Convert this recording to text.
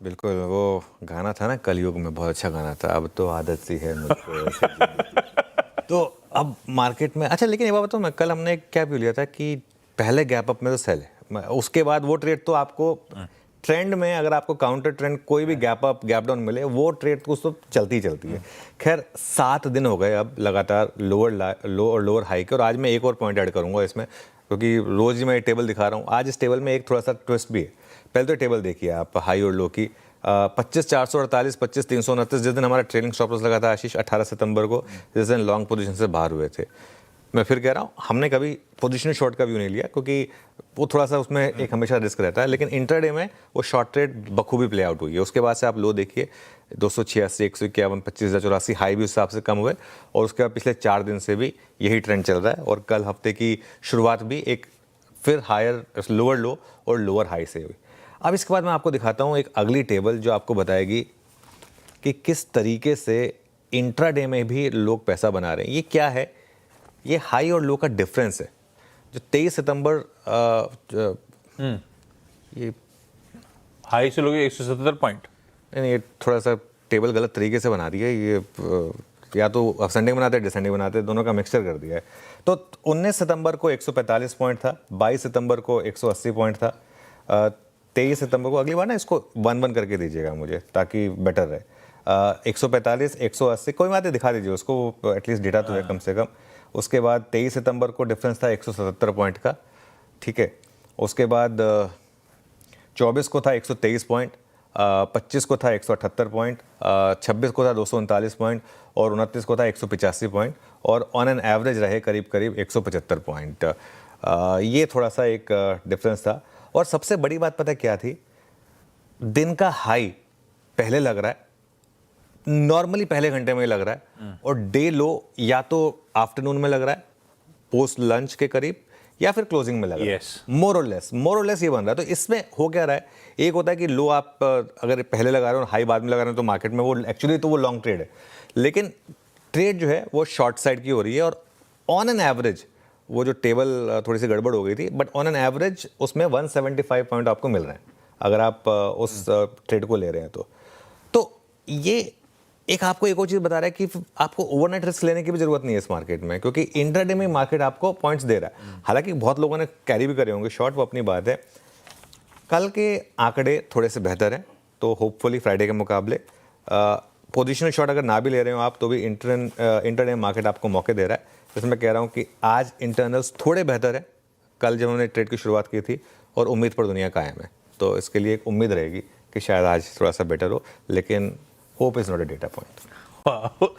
बिल्कुल, वो गाना था ना कलयुग में, बहुत अच्छा गाना था, अब तो आदत सी है मुझको ऐसे जीने की। तो अब मार्केट में अच्छा, लेकिन ये बात बताऊं मैं, कल हमने क्या व्यू लिया था कि पहले गैप अप में तो सेल है, उसके बाद वो ट्रेड तो आपको ट्रेंड में, अगर आपको काउंटर ट्रेंड कोई भी गैप अप गैप डाउन मिले, वो ट्रेड तो उसको चलती ही चलती है। खैर 7 दिन हो गए अब लगातार लो और लोअर हाई के, और आज मैं एक और पॉइंट ऐड करूंगा इसमें, क्योंकि रोज ही मैं टेबल दिखा रहा हूँ, आज इस टेबल में एक थोड़ा सा ट्विस्ट भी है। पहले तो टेबल देखिए आप हाई और लो की, 25,448, 25,329, जिस दिन हमारा ट्रेलिंग स्टॉप लॉस लगा था आशीष 18 सितंबर को, जिस दिन लॉन्ग पोजीशन से बाहर हुए थे। मैं फिर कह रहा हूँ, हमने कभी पोजीशन शॉर्ट का व्यू नहीं लिया, क्योंकि वो थोड़ा सा उसमें एक हमेशा रिस्क रहता है, लेकिन इंट्राडे में वो शॉर्ट ट्रेड बखूबी प्ले आउट हुई है। उसके बाद से आप लो देखिए, 286, 151, 25,084 हाई भी उस हिसाब से कम हुए, और उसके बाद पिछले 4 दिन से भी यही ट्रेंड चल रहा है, और कल हफ्ते की शुरुआत भी एक फिर हायर लोअर लो और लोअर हाई से हुई। अब इसके बाद मैं आपको दिखाता हूँ एक अगली टेबल जो आपको बताएगी कि किस तरीके से इंट्राडे में भी लोग पैसा बना रहे हैं। ये क्या है? ये हाई और लो का डिफरेंस है, जो 23 सितंबर ये हाई से लोगे 177 पॉइंट। नहीं, ये थोड़ा सा टेबल गलत तरीके से बना दी है ये, या तो संडे बनाते हैं डिसेंडिंग बनाते हैं, दोनों का मिक्सचर कर दिया है। तो 19 सितंबर को 145 पॉइंट था, 22 सितंबर को 180 पॉइंट था, 23 सितंबर को, अगली बार ना इसको 1-1 करके दीजिएगा मुझे, ताकि बेटर रहे। 145, 180, कोई बात नहीं, दिखा दीजिए उसको, एटलीस्ट डेटा तो है कम से कम। उसके बाद 23 सितंबर को डिफरेंस था 177 पॉइंट का, ठीक है। उसके बाद 24 को था 123 पॉइंट, 25 को था 178 पॉइंट, 26 को था 239 पॉइंट, और 29 को था 185 पॉइंट, और ऑन एन एवरेज रहे करीब करीब 175 पॉइंट। ये थोड़ा सा एक डिफरेंस था। और सबसे बड़ी बात पता क्या थी? दिन का हाई पहले लग रहा है, नॉर्मली पहले घंटे में ही लग रहा है, और डे लो या तो आफ्टरनून में लग रहा है पोस्ट लंच के करीब, या फिर क्लोजिंग में लग रहा है। मोर और लेस ये बन रहा है। तो इसमें हो क्या रहा है, एक होता है कि लो आप अगर पहले लगा रहे हो और हाई बाद में लगा रहे हो, तो मार्केट में वो एक्चुअली तो वो लॉन्ग ट्रेड है, लेकिन ट्रेड जो है वो शॉर्ट साइड की हो रही है। और ऑन एन एवरेज वो जो टेबल थोड़ी सी गड़बड़ हो गई थी, बट ऑन एन एवरेज उसमें 175 पॉइंट आपको मिल रहे हैं अगर आप उस ट्रेड को ले रहे हैं तो ये एक आपको एक और चीज़ बता रहा है कि आपको ओवरनाइट रिस्क लेने की भी जरूरत नहीं है इस मार्केट में, क्योंकि इंट्राडे में मार्केट आपको पॉइंट्स दे रहा है। हालांकि बहुत लोगों ने कैरी भी करे होंगे शॉर्ट, वो अपनी बात है। कल के आंकड़े थोड़े से बेहतर हैं, तो होपफुली फ्राइडे के मुकाबले पोजिशनल शॉर्ट अगर ना भी ले रहे हो आप, तो भी इंट्राडे मार्केट आपको मौके दे रहा है। जैसे मैं कह रहा हूँ कि आज इंटरनल्स थोड़े बेहतर है कल जब उन्होंने ट्रेड की शुरुआत की थी, और उम्मीद पर दुनिया कायम है। तो इसके लिए एक उम्मीद रहेगी कि शायद आज थोड़ा सा बेटर हो, लेकिन hope is not a data point.